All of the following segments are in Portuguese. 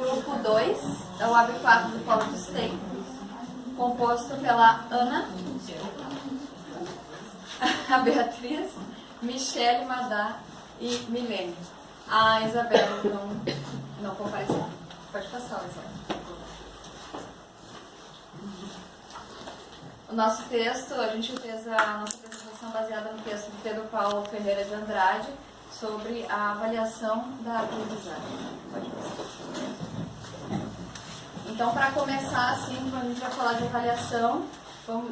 grupo 2, é o AB4 do Polo de STEM, composto pela Ana, a Beatriz, Michele, Madá e Milene. A Isabela não compareceu. Pode passar, Isabela. O nosso texto, a gente fez a nossa apresentação baseada no texto de Pedro Paulo Ferreira de Andrade sobre a avaliação da aprendizagem. Pode passar. Então, para começar, assim, quando a gente vai falar de avaliação, vamos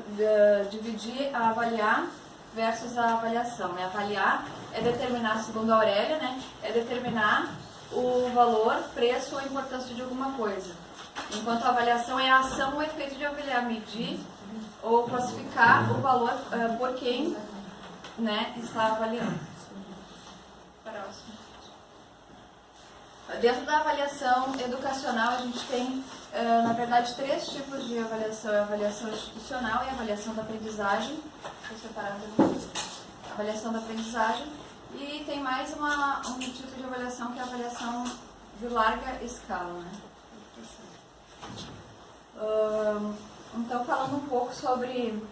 dividir a avaliar versus a avaliação. Né? Avaliar é determinar, segundo a Aurélia, né? É determinar o valor, preço ou importância de alguma coisa. Enquanto a avaliação é a ação ou efeito de avaliar, medir ou classificar o valor por quem, né, está avaliando. Próximo. Dentro da avaliação educacional, a gente tem, na verdade, 3 tipos de avaliação. A avaliação institucional e a avaliação da aprendizagem. Estou separando a avaliação da aprendizagem. E tem mais um tipo de avaliação que é a avaliação de larga escala. Né? Então, falando um pouco sobre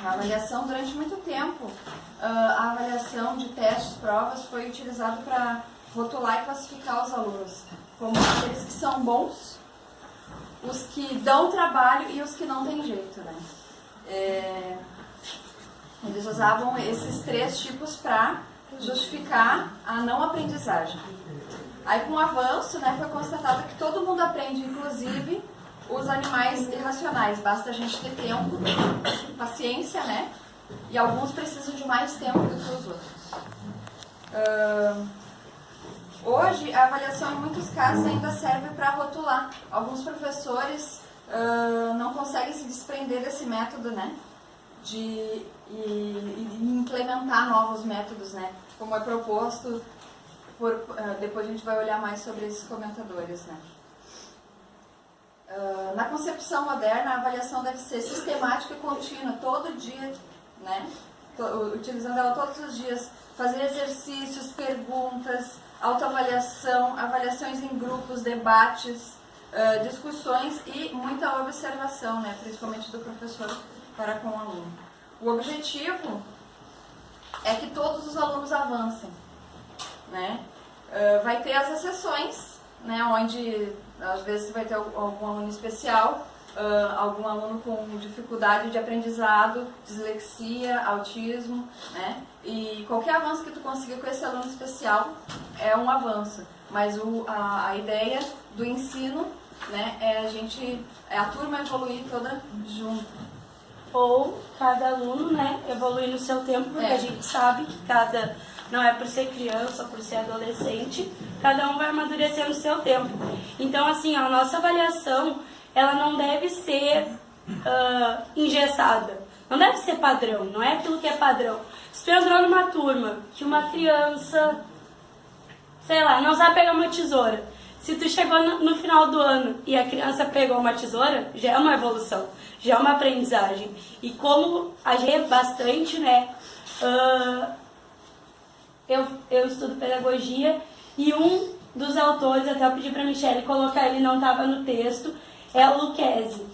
a avaliação, durante muito tempo, a avaliação de testes, provas, foi utilizada para rotular e classificar os alunos, como aqueles que são bons, os que dão trabalho e os que não têm jeito. Né? Eles usavam esses 3 tipos para justificar a não aprendizagem. Aí, com o avanço, né, foi constatado que todo mundo aprende, inclusive os animais irracionais. Basta a gente ter tempo, paciência, né? E alguns precisam de mais tempo do que os outros. Hoje, a avaliação, em muitos casos, ainda serve para rotular. Alguns professores não conseguem se desprender desse método, né? De implementar novos métodos, né? Como é proposto depois a gente vai olhar mais sobre esses comentadores, né? Na concepção moderna, a avaliação deve ser sistemática e contínua, todo dia, né? Utilizando ela todos os dias, fazer exercícios, perguntas, autoavaliação, avaliações em grupos, debates, discussões e muita observação, né? Principalmente do professor para com o aluno. O objetivo é que todos os alunos avancem, né? Vai ter as exceções, né? Onde às vezes vai ter algum aluno especial, algum aluno com dificuldade de aprendizado, dislexia, autismo, né? E qualquer avanço que tu conseguir com esse aluno especial é um avanço. Mas a ideia do ensino, né, é a turma evoluir toda junto. Ou cada aluno, né, evoluir no seu tempo, porque a gente sabe que não é por ser criança, por ser adolescente, cada um vai amadurecer no seu tempo. Então, assim, a nossa avaliação, ela não deve ser engessada, não deve ser padrão, não é aquilo que é padrão. Se tu entrou numa turma que uma criança, sei lá, não sabe pegar uma tesoura, se tu chegou no final do ano e a criança pegou uma tesoura, já é uma evolução, já é uma aprendizagem. E como a gente é bastante, né, eu estudo pedagogia e um dos autores, até eu pedi para a Michele colocar, ele não estava no texto, é o Lucchesi.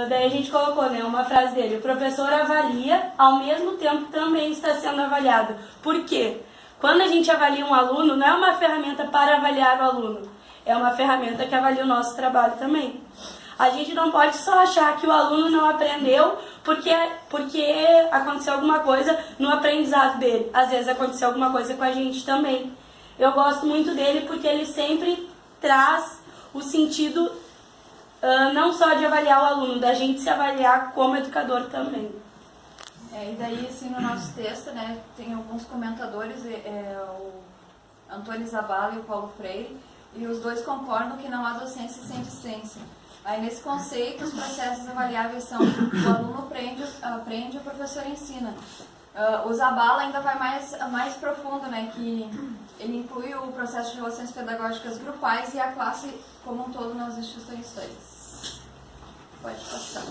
Daí a gente colocou, né, uma frase dele: o professor avalia, ao mesmo tempo também está sendo avaliado. Por quê? Quando a gente avalia um aluno, não é uma ferramenta para avaliar o aluno, é uma ferramenta que avalia o nosso trabalho também. A gente não pode só achar que o aluno não aprendeu porque aconteceu alguma coisa no aprendizado dele. Às vezes aconteceu alguma coisa com a gente também. Eu gosto muito dele porque ele sempre traz o sentido não só de avaliar o aluno, da gente se avaliar como educador também. E daí, assim, no nosso texto, né, tem alguns comentadores, o Antônio Zabala e o Paulo Freire, e os dois concordam que não há docência sem discência. Aí, nesse conceito, os processos avaliáveis são: o aluno aprende, o professor ensina. O Zabala ainda vai mais profundo, né, que ele inclui o processo de relações pedagógicas grupais e a classe como um todo nas instituições. Pode passar.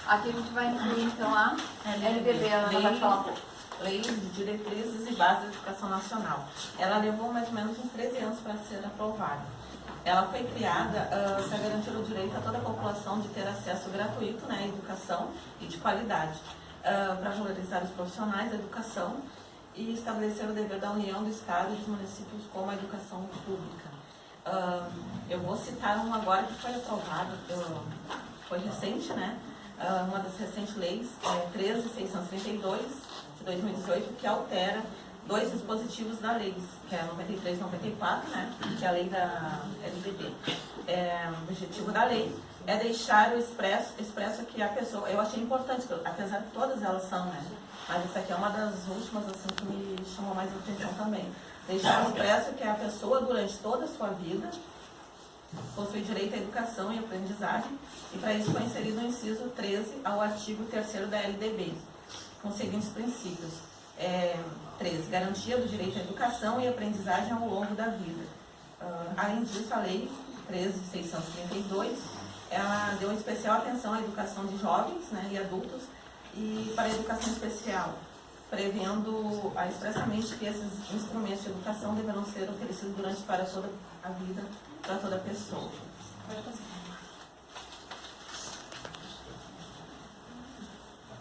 Aqui a gente vai incluir, então, a LBB, ela vai falar um pouco. Lei de Diretrizes e Bases da Educação Nacional. Ela levou mais ou menos uns 13 anos para ser aprovada. Ela foi criada para garantir o direito a toda a população de ter acesso gratuito, né, à educação e de qualidade, para valorizar os profissionais da educação e estabelecer o dever da União, do Estado e dos municípios como a educação pública. Eu vou citar um agora que foi aprovado, foi recente, né? Uma das recentes leis, 13.632, de 2018, que altera 2 dispositivos da lei, que é 93 e 94, né? Que é a lei da LDB. O objetivo da lei é deixar o expresso que a pessoa... Eu achei importante, apesar de todas elas são, né? Mas essa aqui é uma das últimas assim, que me chamou mais atenção também. Deixar expresso que a pessoa, durante toda a sua vida, possui direito à educação e aprendizagem, e para isso foi inserido o inciso 13 ao artigo 3º da LDB, com os seguintes princípios. 13. Garantia do direito à educação e aprendizagem ao longo da vida. Além disso, a Lei 13.632, ela deu especial atenção à educação de jovens, né, e adultos, e para a educação especial, prevendo expressamente que esses instrumentos de educação deverão ser oferecidos para toda a vida, para toda pessoa.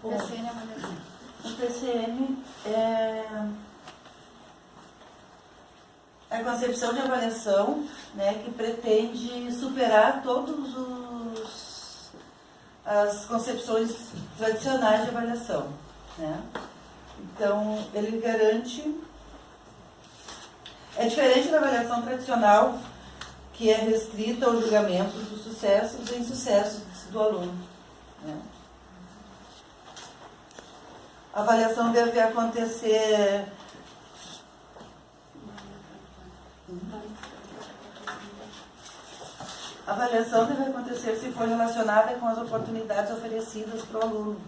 PCN avaliação. O PCN é a concepção de avaliação, né, que pretende superar as concepções tradicionais de avaliação, né? Então, ele garante... É diferente da avaliação tradicional, que é restrita ao julgamento dos sucessos e insucessos do aluno, né? A avaliação deve acontecer... A avaliação deve acontecer se for relacionada com as oportunidades oferecidas para o aluno.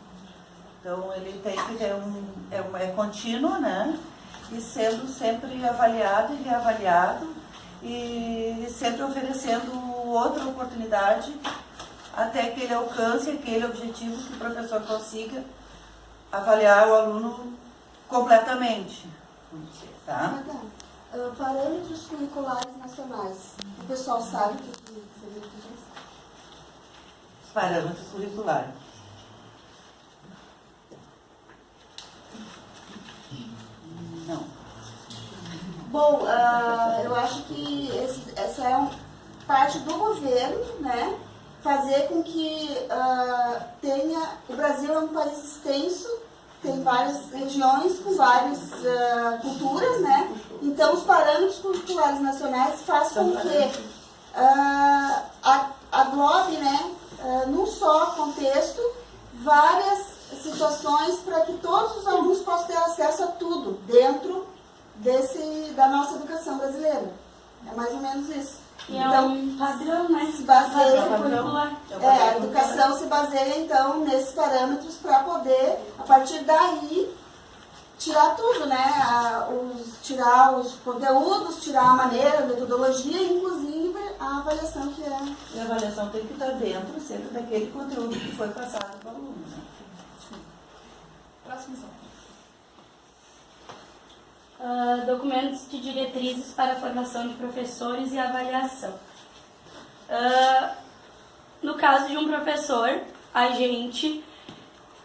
Então, ele tem que ter é contínuo, né? E sendo sempre avaliado e reavaliado, e sempre oferecendo outra oportunidade até que ele alcance aquele objetivo que o professor consiga avaliar o aluno completamente. Tá? Parâmetros curriculares nacionais. O pessoal sabe o que seria isso? Parâmetros curriculares. Não. Bom, eu acho que essa é parte do governo, né? Fazer com que o Brasil é um país extenso, tem várias regiões com várias culturas, né? Então, os parâmetros curriculares nacionais fazem com que aglobe, né, num só contexto, várias situações para que todos os alunos possam ter acesso a tudo dentro da nossa educação brasileira. É mais ou menos isso. E então, um padrão, né? Se baseia, a educação se baseia, então, nesses parâmetros para poder, a partir daí, tirar tudo, né? Tirar os conteúdos, tirar a maneira, a metodologia, inclusive a avaliação que é. E a avaliação tem que estar dentro sempre daquele conteúdo que foi passado para o aluno. Né? Próximo slide. Documentos de diretrizes para a formação de professores e avaliação. No caso de um professor, a gente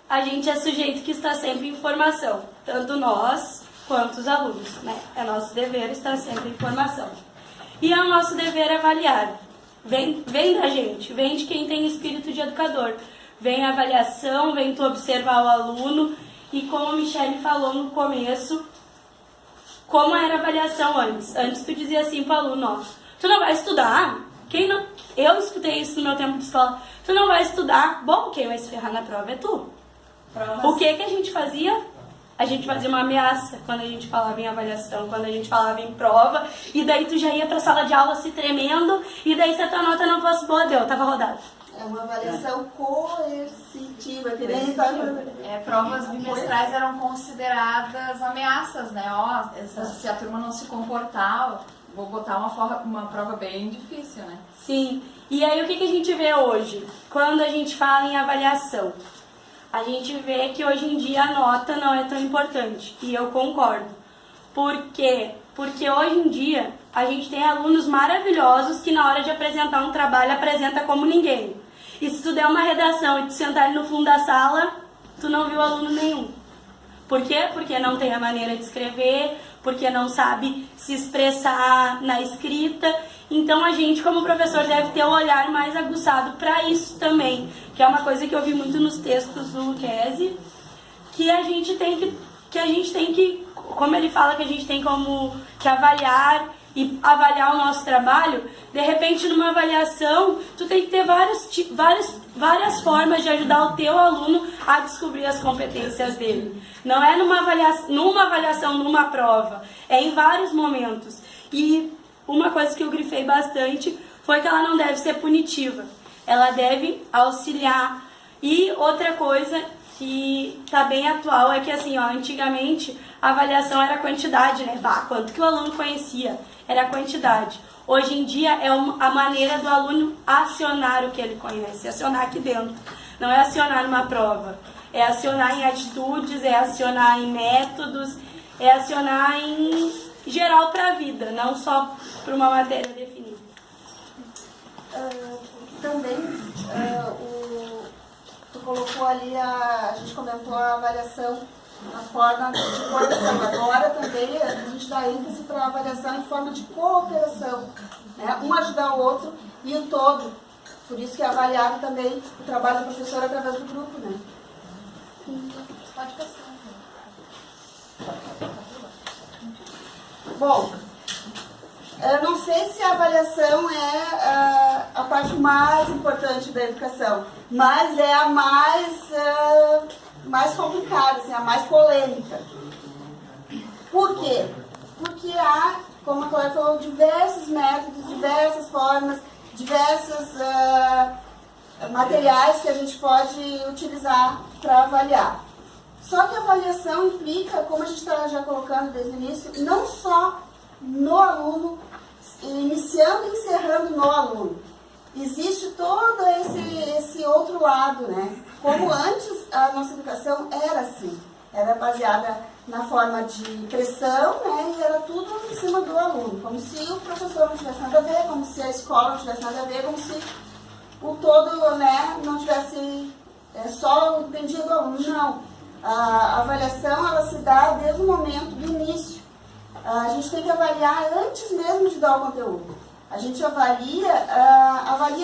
é sujeito que está sempre em formação, tanto nós quanto os alunos, né? É nosso dever estar sempre em formação. E é o nosso dever avaliar. Vem da gente, vem de quem tem espírito de educador. Vem a avaliação, vem tu observar o aluno. E como a Michele falou no começo, como era a avaliação antes? Antes tu dizia assim para o aluno, ó, tu não vai estudar? Eu escutei isso no meu tempo de escola. Tu não vai estudar? Bom, quem vai se ferrar na prova é tu. O que a gente fazia? A gente fazia uma ameaça quando a gente falava em avaliação, quando a gente falava em prova, e daí tu já ia para a sala de aula se tremendo, e daí se a tua nota não fosse boa, deu, tava rodado. É uma avaliação coercitiva, que nem provas bimestrais eram consideradas ameaças, né? Ó, se a turma não se comportar, vou botar uma prova bem difícil, né? Sim. E aí o que a gente vê hoje? Quando a gente fala em avaliação? a gente vê que hoje em dia a nota não é tão importante, e eu concordo. Por quê? Porque hoje em dia a gente tem alunos maravilhosos que na hora de apresentar um trabalho apresenta como ninguém. E se tu der uma redação e tu sentar no fundo da sala, tu não viu aluno nenhum. Por quê? Porque não tem a maneira de escrever, porque não sabe se expressar na escrita. Então a gente, como professor, deve ter o olhar mais aguçado para isso também, que é uma coisa que eu vi muito nos textos do Lucchesi, que a gente tem que, como ele fala que a gente tem como que avaliar e avaliar o nosso trabalho, de repente numa avaliação tu tem que ter várias formas de ajudar o teu aluno a descobrir as competências dele. Não é numa avaliação, numa prova, é em vários momentos. E uma coisa que eu grifei bastante foi que ela não deve ser punitiva, ela deve auxiliar. E outra coisa que tá bem atual é que assim, ó, antigamente a avaliação era quantidade, né? Quanto que o aluno conhecia, era a quantidade. Hoje em dia é a maneira do aluno acionar o que ele conhece, acionar aqui dentro. Não é acionar numa prova, é acionar em atitudes, é acionar em métodos, é acionar em geral para a vida, não só para uma matéria definida. Também, tu colocou ali, a gente comentou a avaliação na forma de cooperação. Agora também a gente dá ênfase para a avaliação em forma de cooperação, né? Um ajudar o outro e o todo. Por isso que é avaliado também o trabalho do professor através do grupo, né? Pode passar. Bom, eu não sei se a avaliação é a parte mais importante da educação, mas é a mais complicada, assim, a mais polêmica. Por quê? Porque há, como a Cláudia falou, diversos métodos, diversas formas, diversos materiais que a gente pode utilizar para avaliar. Só que a avaliação implica, como a gente está já colocando desde o início, não só no aluno, iniciando e encerrando no aluno. Existe todo esse outro lado, né? Como antes a nossa educação era assim, era baseada na forma de pressão, né? E era tudo em cima do aluno, como se o professor não tivesse nada a ver, como se a escola não tivesse nada a ver, como se o todo, né, não tivesse só dependia do aluno. Não. A avaliação, ela se dá desde o momento do início. A gente tem que avaliar antes mesmo de dar o conteúdo. A gente avalia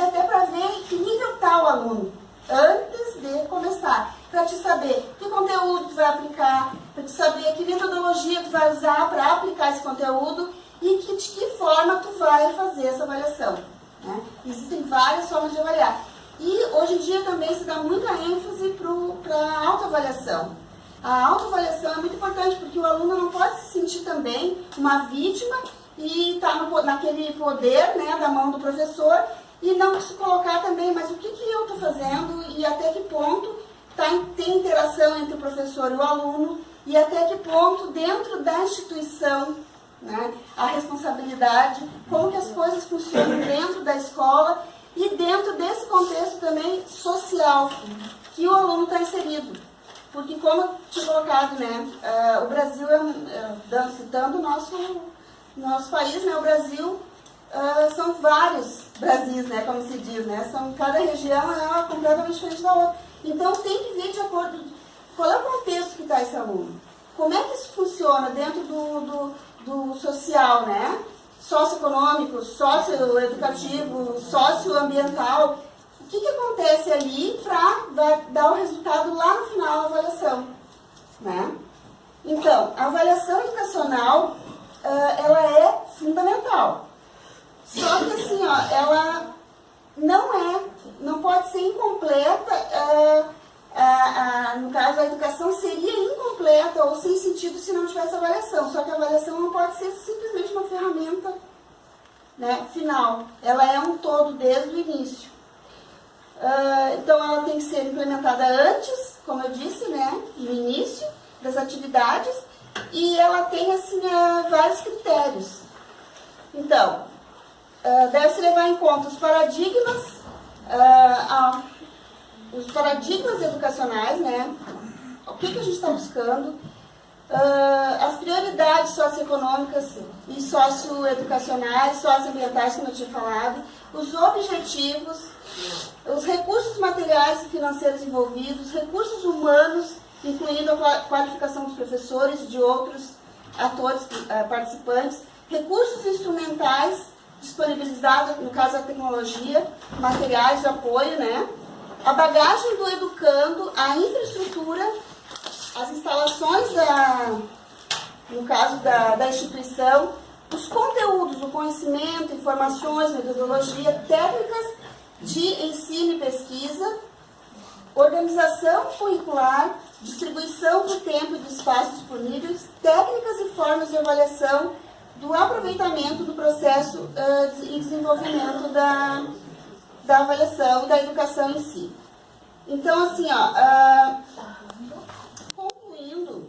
até para ver que nível está o aluno, antes de começar. Para te saber que conteúdo tu vai aplicar, para te saber que metodologia tu vai usar para aplicar esse conteúdo e de que forma tu vai fazer essa avaliação, né? Existem várias formas de avaliar. E hoje em dia também se dá muita ênfase para a autoavaliação. A autoavaliação é muito importante porque o aluno não pode se sentir também uma vítima e estar naquele poder, né, da mão do professor e não se colocar também, mas o que eu estou fazendo e até que ponto tem interação entre o professor e o aluno e até que ponto dentro da instituição, né, a responsabilidade, como que as coisas funcionam dentro da escola e dentro desse contexto também social que o aluno está inserido. Porque, como eu tinha colocado, né, o Brasil, citando o nosso país, né, o Brasil são vários Brasis, né, como se diz, né, cada região é completamente diferente da outra. Então, tem que ver de acordo com qual é o contexto que está esse aluno. Como é que isso funciona dentro do social, né? Socioeconômico, socioeducativo, socioambiental. O que acontece ali para dar o resultado lá no final da avaliação, né? Então, a avaliação educacional, ela é fundamental. Só que assim, ó, ela não pode ser incompleta, no caso a educação seria incompleta ou sem sentido se não tivesse avaliação. Só que a avaliação não pode ser simplesmente uma ferramenta, né, final. Ela é um todo desde o início. Então ela tem que ser implementada antes, como eu disse, né, no início das atividades, e ela tem assim, vários critérios. Então, deve-se levar em conta os paradigmas, os paradigmas educacionais, né? O que a gente está buscando, as prioridades socioeconômicas e socioeducacionais, socioambientais, como eu tinha falado, os objetivos, os recursos materiais e financeiros envolvidos, recursos humanos, incluindo a qualificação dos professores e de outros atores participantes, recursos instrumentais disponibilizados, no caso a tecnologia, materiais de apoio, né? A bagagem do educando, a infraestrutura, as instalações no caso da instituição, os conteúdos, o conhecimento, informações, metodologia, técnicas de ensino e pesquisa, organização curricular, distribuição do tempo e do espaço disponíveis, técnicas e formas de avaliação do aproveitamento do processo e desenvolvimento da avaliação e da educação em si. Então, assim, concluindo,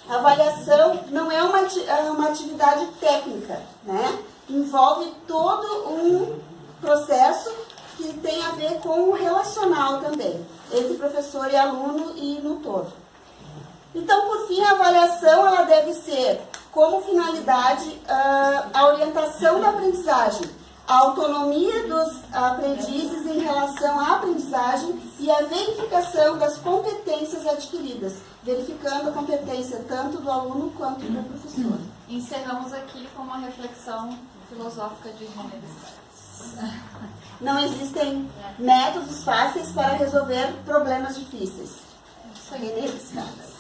a avaliação não é uma atividade técnica, né? Envolve todo um processo que tem a ver com o relacional também, entre professor e aluno e no todo. Então, por fim, a avaliação ela deve ser como finalidade a orientação da aprendizagem, a autonomia dos aprendizes em relação à aprendizagem e a verificação das competências adquiridas, verificando a competência tanto do aluno quanto do professor. Encerramos aqui com uma reflexão filosófica de René Descartes. Não existem métodos fáceis para resolver problemas difíceis. René Descartes.